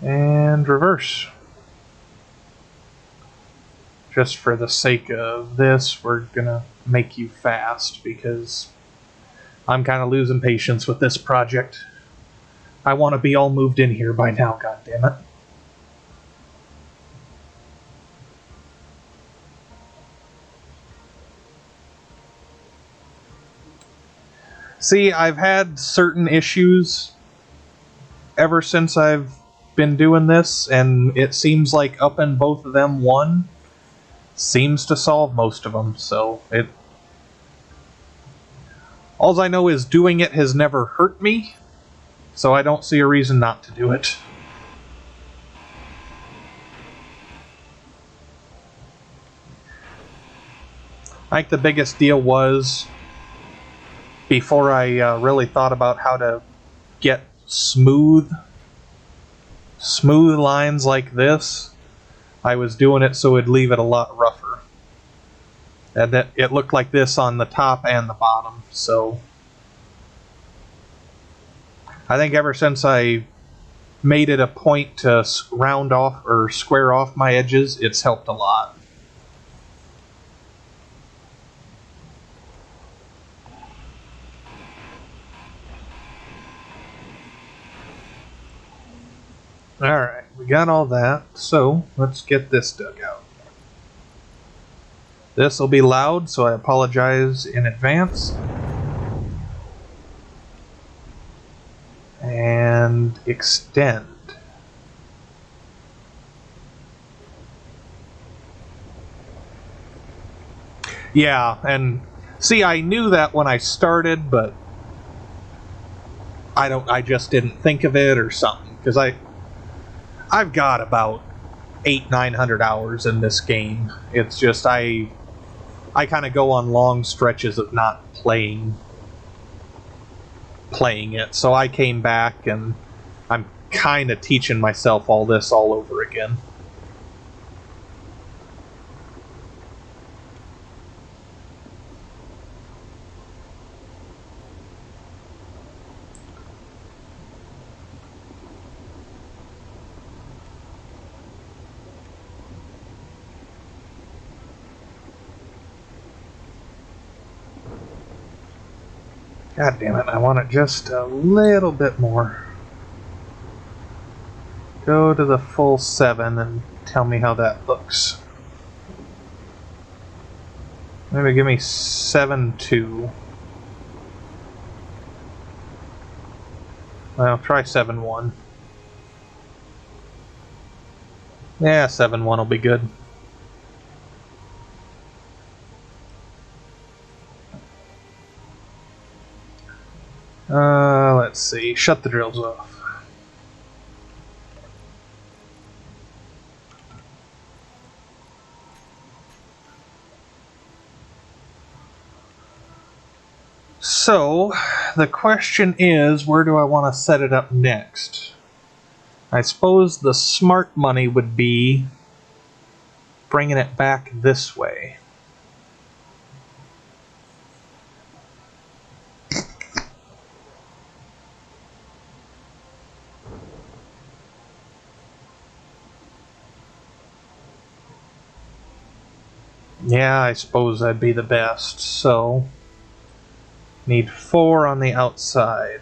And reverse. Just for the sake of this, we're gonna make you fast because I'm kind of losing patience with this project. I want to be all moved in here by now, goddammit. See, I've had certain issues ever since I've been doing this, and it seems like upping both of them one seems to solve most of them, so it... All I know is doing it has never hurt me, so I don't see a reason not to do it. I think the biggest deal was, before I really thought about how to get smooth lines like this, I was doing it so it'd leave it a lot rougher. And that it looked like this on the top and the bottom, so I think ever since I made it a point to round off or square off my edges, it's helped a lot. Alright, we got all that, so let's get this dug out. This will be loud, so I apologize in advance. And extend. Yeah, and see, I knew that when I started, but I just didn't think of it or something, because I've got about 800-900 hours in this game. It's just I kind of go on long stretches of not playing it, so I came back and I'm kind of teaching myself all this all over again. God damn it, I want it just a little bit more. Go to the full 7 and tell me how that looks. Maybe give me 7.2. Well, try 7.1. Yeah, 7.1 will be good. Let's see. Shut the drills off. So, the question is, where do I want to set it up next? I suppose the smart money would be bringing it back this way. Yeah, I suppose that'd be the best. So, need 4 on the outside.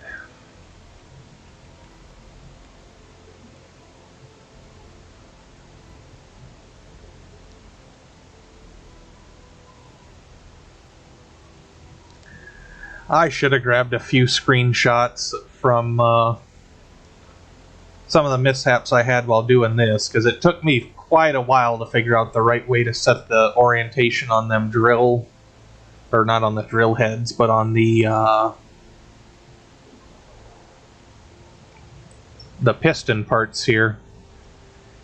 I should have grabbed a few screenshots from some of the mishaps I had while doing this, because it took me quite a while to figure out the right way to set the orientation on them drill, or not on the drill heads, but on the piston parts here.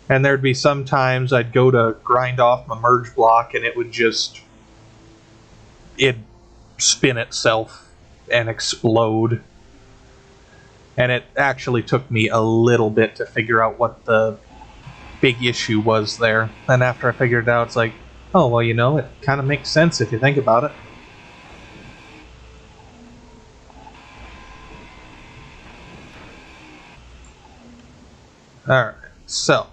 And there'd be some times I'd go to grind off my merge block and it'd spin itself and explode. And it actually took me a little bit to figure out what the big issue was there. And after I figured it out, it's like, oh, well, you know, it kind of makes sense if you think about it. Alright. So,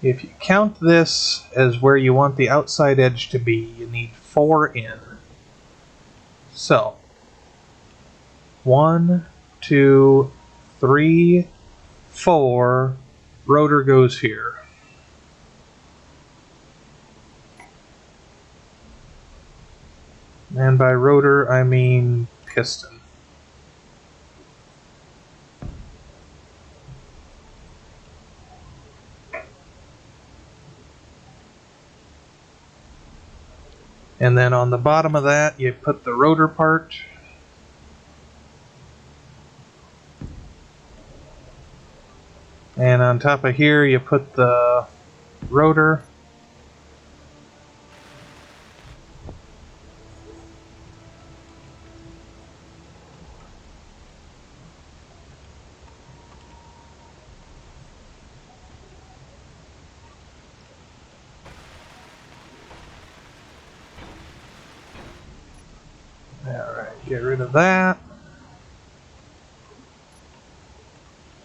if you count this as where you want the outside edge to be, you need 4 in. So, 1, 2, 3, 4, rotor goes here. And by rotor, I mean piston. And then on the bottom of that, you put the rotor part. And on top of here, you put the rotor. Alright, get rid of that.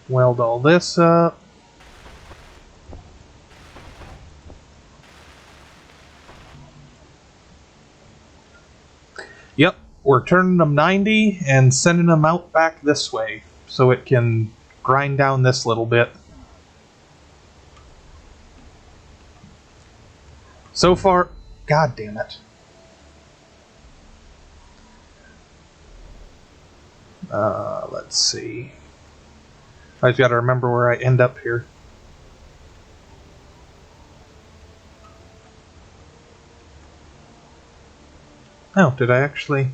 Weld all this up. Yep, we're turning them 90 and sending them out back this way so it can grind down this little bit. So far, god damn it. Let's see. I just gotta remember where I end up here. Oh, did I actually?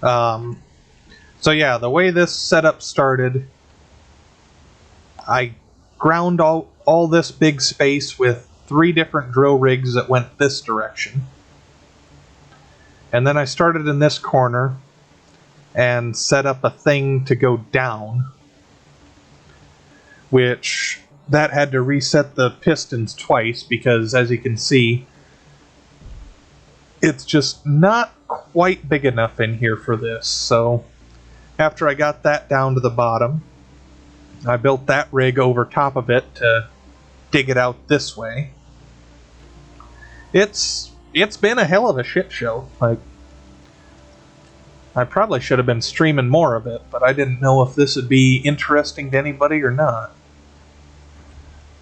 So yeah, the way this setup started, I ground all this big space with 3 different drill rigs that went this direction. And then I started in this corner and set up a thing to go down, which that had to reset the pistons twice because, as you can see, it's just not quite big enough in here for this. So after I got that down to the bottom, I built that rig over top of it to dig it out this way. It's been a hell of a shit show. Like, I probably should have been streaming more of it, but I didn't know if this would be interesting to anybody or not.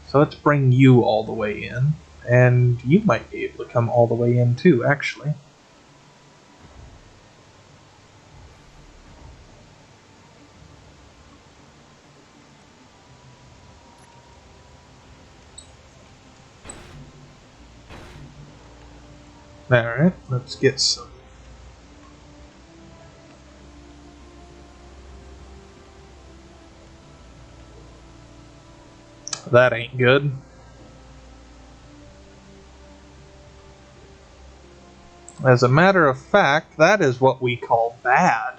So let's bring you all the way in, and you might be able to come all the way in too, actually. Alright, let's get some. That ain't good. As a matter of fact, that is what we call bad.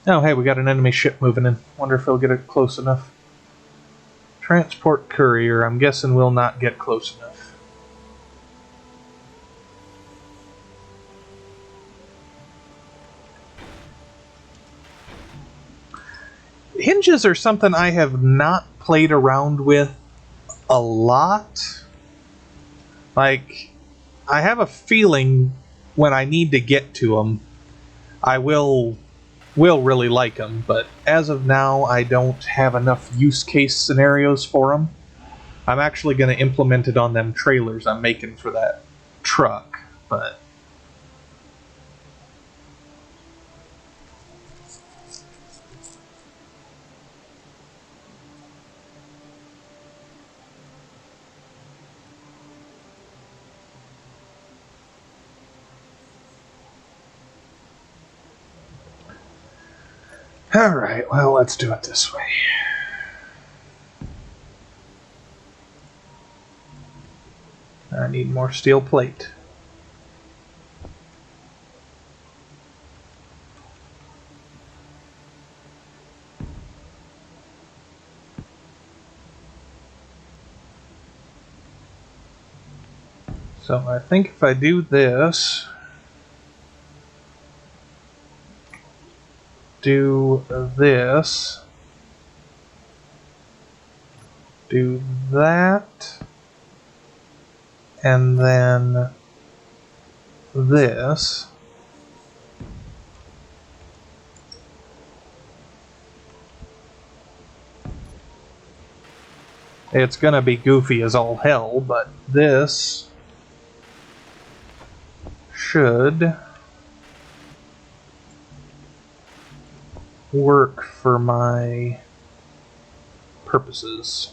Oh, hey, we got an enemy ship moving in. Wonder if he'll get it close enough. Transport courier. I'm guessing we'll not get close enough. Hinges are something I have not played around with a lot. Like, I have a feeling when I need to get to them, I will really like them, but as of now, I don't have enough use case scenarios for them. I'm actually going to implement it on them trailers I'm making for that truck, but alright, well, let's do it this way. I need more steel plate. So I think if I do this, do this, do that, and then this. It's gonna be goofy as all hell, but this should work for my purposes.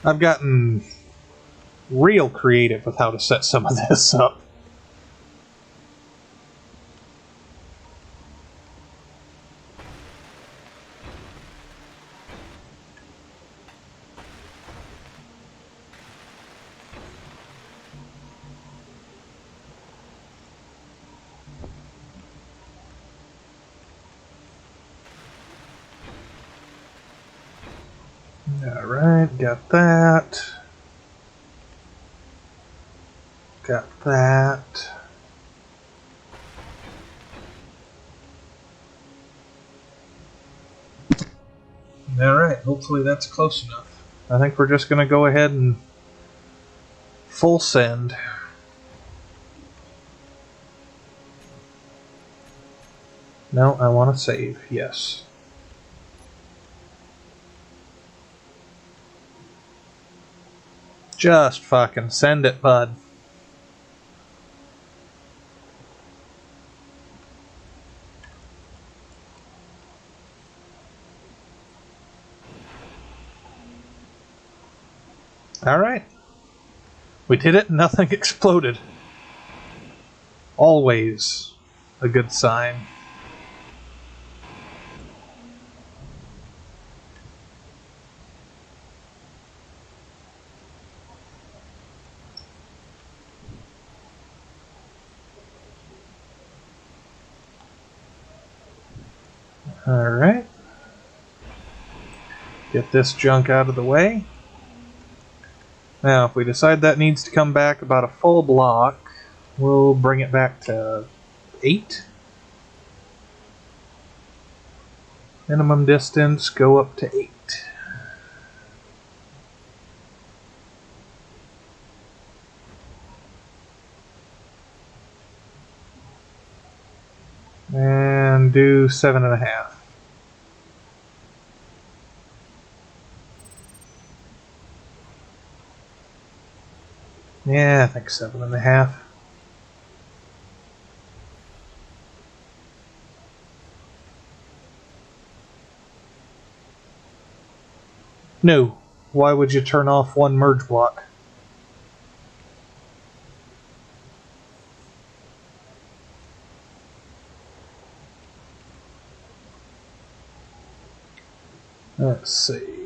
I've gotten real creative with how to set some of this up. Alright, got that. Got that. Alright, hopefully that's close enough. I think we're just going to go ahead and full send. No, I want to save, yes. Just fucking send it, bud. Alright. We did it, nothing exploded. Always a good sign. Alright. Get this junk out of the way. Now, if we decide that needs to come back about a full block, we'll bring it back to 8. Minimum distance, go up to 8. And do 7.5. Yeah, I think 7.5. No. Why would you turn off one merge block? Let's see.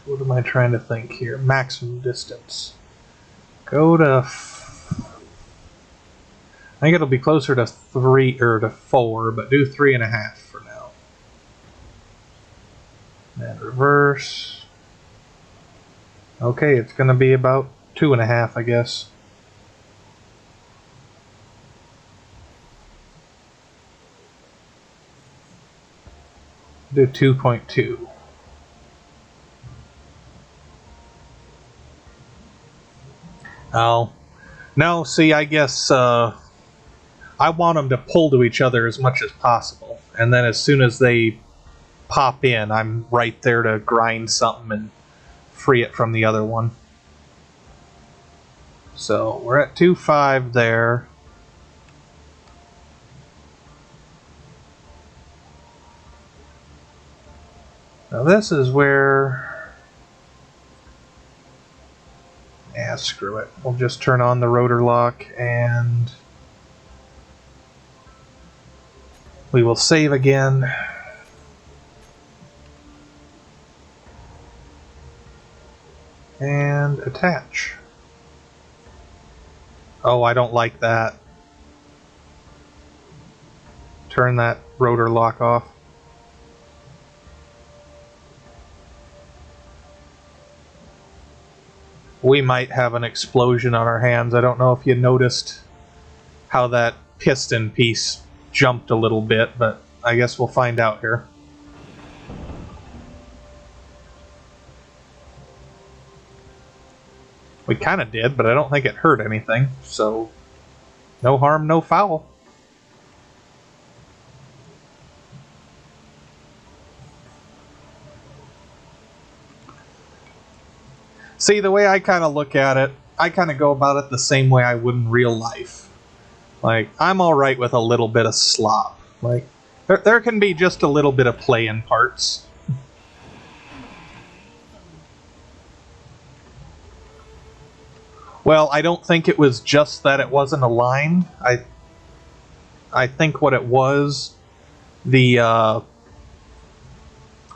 What am I trying to think here? Maximum distance. Go to. I think it'll be closer to 3 or to 4, but do 3.5 for now. And reverse. Okay, it's going to be about 2.5, I guess. Do 2.2. Oh. No, see, I guess I want them to pull to each other as much as possible. And then as soon as they pop in, I'm right there to grind something and free it from the other one. So we're at 2.5 there. Now this is where... Yeah, screw it. We'll just turn on the rotor lock and we will save again. And And attach. Oh, I don't like that. Turn that rotor lock off. We might have an explosion on our hands. I don't know if you noticed how that piston piece jumped a little bit, but I guess we'll find out here. We kind of did, but I don't think it hurt anything, so no harm, no foul. See, the way I kind of look at it, I kind of go about it the same way I would in real life. Like, I'm alright with a little bit of slop. Like, there can be just a little bit of play in parts. Well, I don't think it was just that it wasn't aligned. I think what it was, the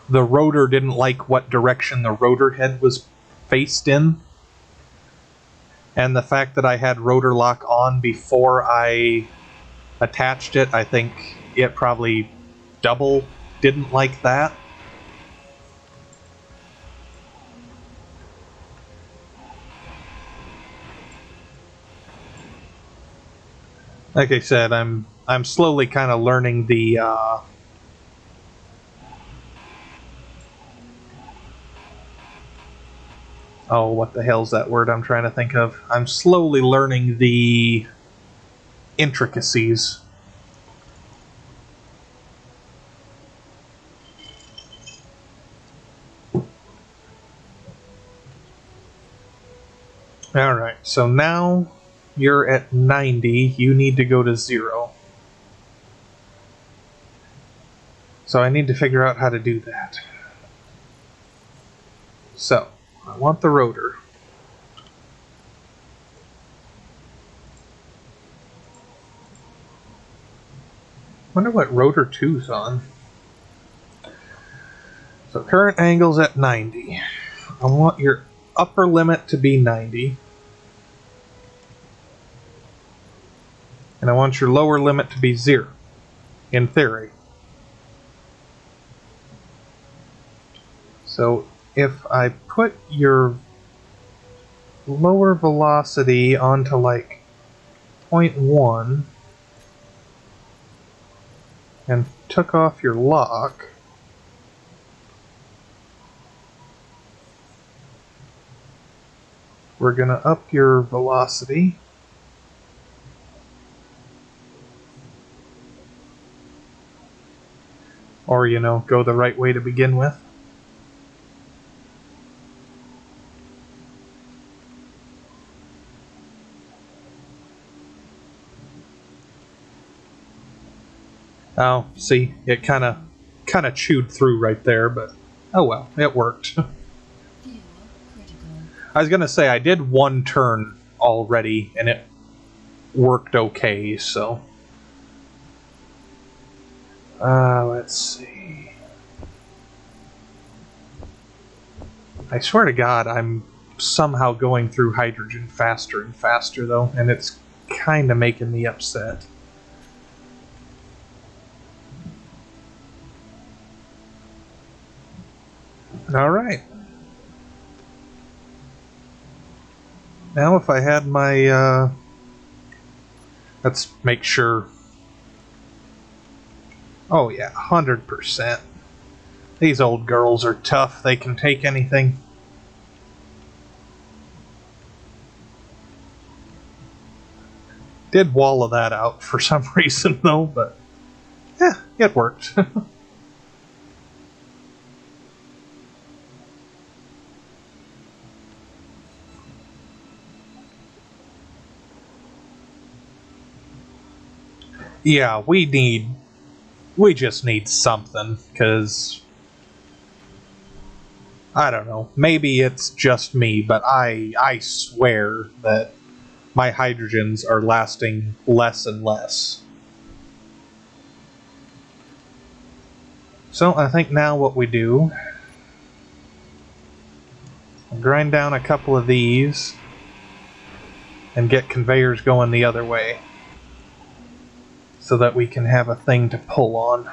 rotor didn't like what direction the rotor head was faced in. And the fact that I had rotor lock on before I attached it, I think it probably double didn't like that. Like I said, I'm slowly kind of learning the oh, what the hell's that word I'm trying to think of? I'm slowly learning the intricacies. Alright, so now you're at 90, you need to go to 0. So I need to figure out how to do that. So, I want the rotor. Wonder what rotor 2's on. So current angle's at 90. I want your upper limit to be 90. And I want your lower limit to be 0, in theory. So if I put your lower velocity onto like 0.1 and took off your lock, we're going to up your velocity. Or, you know, go the right way to begin with. Oh, see, it kind of chewed through right there, but oh well, it worked. I was gonna say I did one turn already, and it worked okay. So, let's see. I swear to God, I'm somehow going through hydrogen faster and faster, though, and it's kind of making me upset. All right. Now if I had my, let's make sure. Oh yeah, 100%. These old girls are tough. They can take anything. Did wallow that out for some reason though, but yeah, it worked. Yeah, we just need something, because I don't know, maybe it's just me, but I swear that my hydrogens are lasting less and less. So I think now what we do I'll grind down a couple of these and get conveyors going the other way so that we can have a thing to pull on.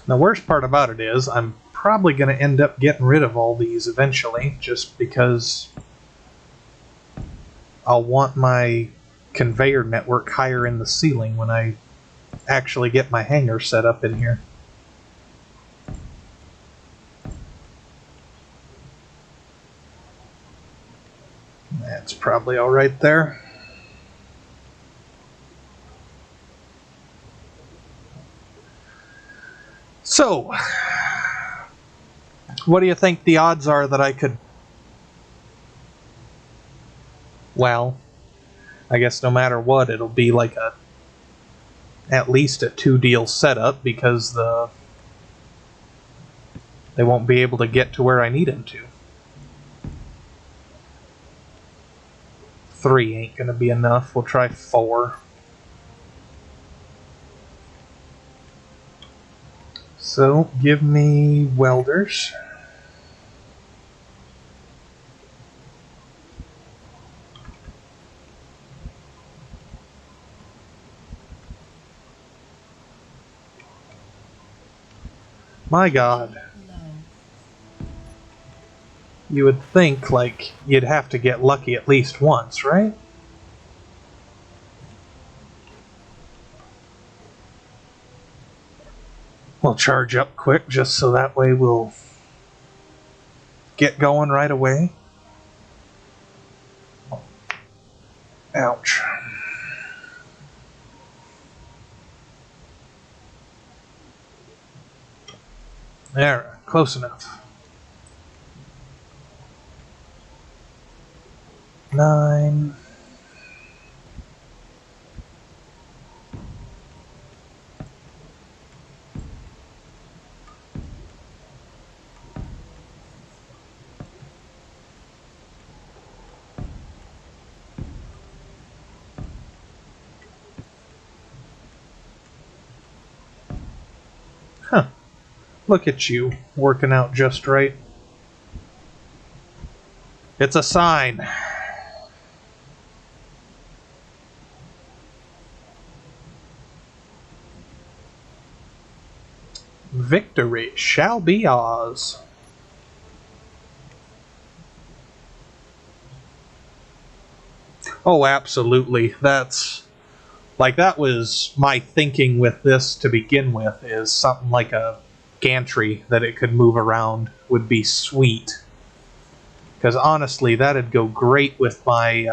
The worst part about it is I'm probably going to end up getting rid of all these eventually, just because I'll want my conveyor network higher in the ceiling when I actually get my hangar set up in here. That's probably all right there. So, what do you think the odds are that I could... Well, I guess no matter what, it'll be like at least a 2-deal setup, because they won't be able to get to where I need them to. 3 ain't gonna be enough. We'll try 4. So, give me welders. My God. You would think, like, you'd have to get lucky at least once, right? We'll charge up quick just so that way we'll get going right away. Ouch. There, close enough. 9. Huh. Look at you, working out just right. It's a sign. Victory shall be ours. Oh, absolutely. That was my thinking with this to begin with, is something like a gantry that it could move around would be sweet. Because honestly, that'd go great with my,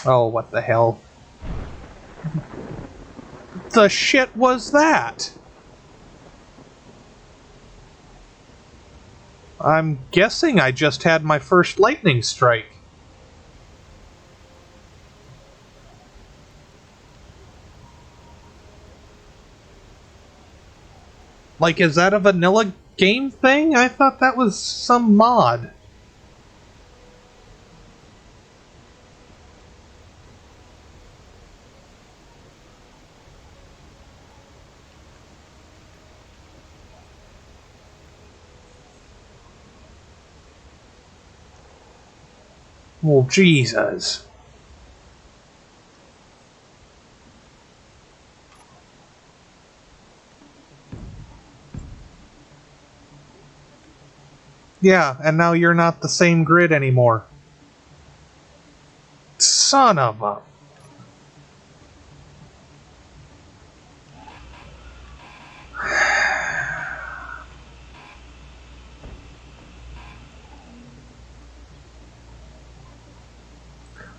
oh, what the hell? The shit was that? I'm guessing I just had my first lightning strike. Like, is that a vanilla game thing? I thought that was some mod. Well, Jesus. Yeah, and now you're not the same grid anymore. Son of a...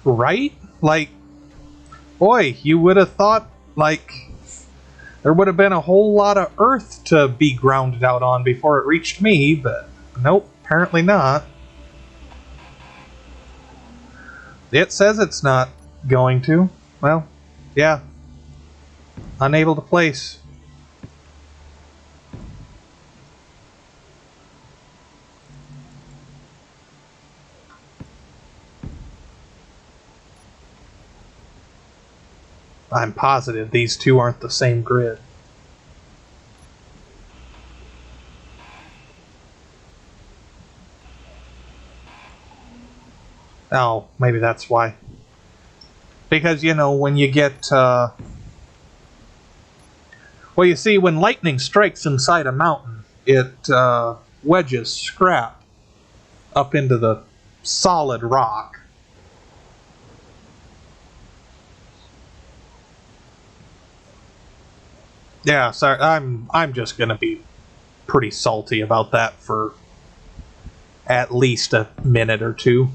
Right? Like, boy, you would have thought, like, there would have been a whole lot of earth to be grounded out on before it reached me, but nope, apparently not. It says it's not going to. Well, Yeah. Unable to place. I'm positive these two aren't the same grid. Oh, maybe that's why. Because, you know, when you get, well, you see, when lightning strikes inside a mountain, it wedges scrap up into the solid rock. Yeah, sorry, I'm just gonna be pretty salty about that for at least a minute or two.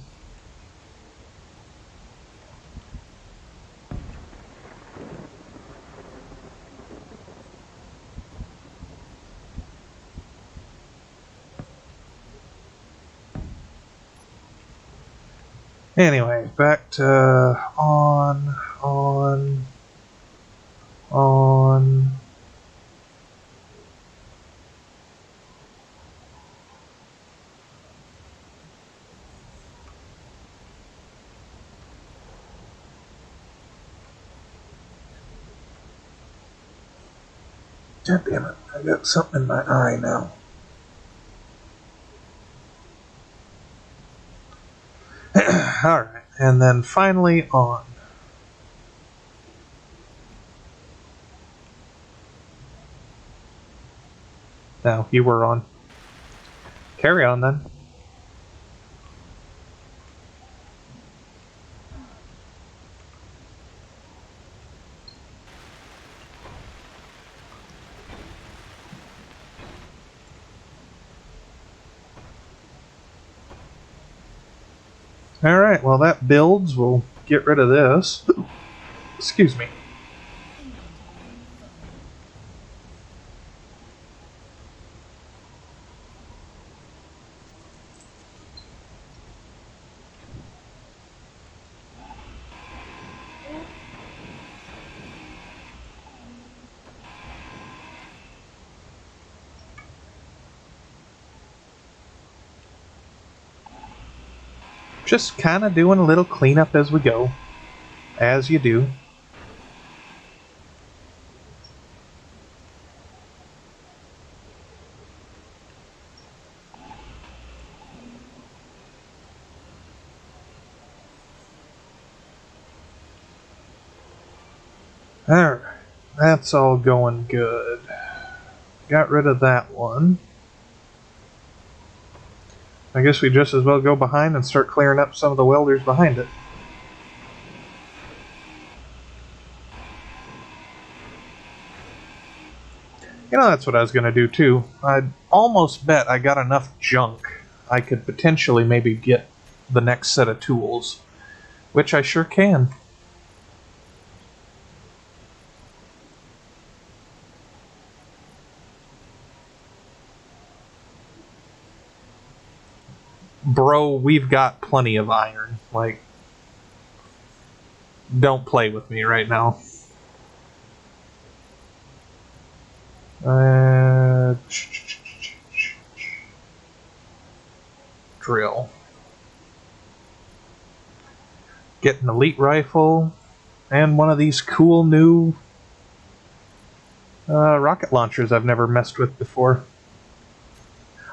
Anyway, back to on. God damn it, I got something in my eye now. Alright, and then finally on. No, you were on. Carry on then. Alright, well that builds. We'll get rid of this. Excuse me. Just kind of doing a little cleanup as we go. As you do. Alright, that's all going good. Got rid of that one. I guess we just as well go behind and start clearing up some of the welders behind it. You know, that's what I was going to do too. I'd almost bet I got enough junk I could potentially maybe get the next set of tools. Which I sure can. Bro, we've got plenty of iron. Like, don't play with me right now. Drill. Get an elite rifle and one of these cool new rocket launchers I've never messed with before.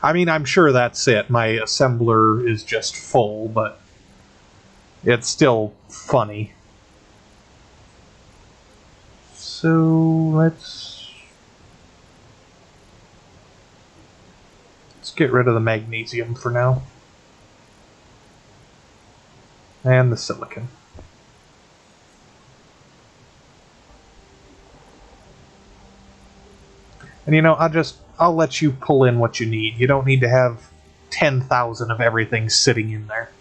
I mean, I'm sure that's it. My assembler is just full, but it's still funny. So let's get rid of the magnesium for now. And the silicon. And you know, I'll let you pull in what you need. You don't need to have 10,000 of everything sitting in there.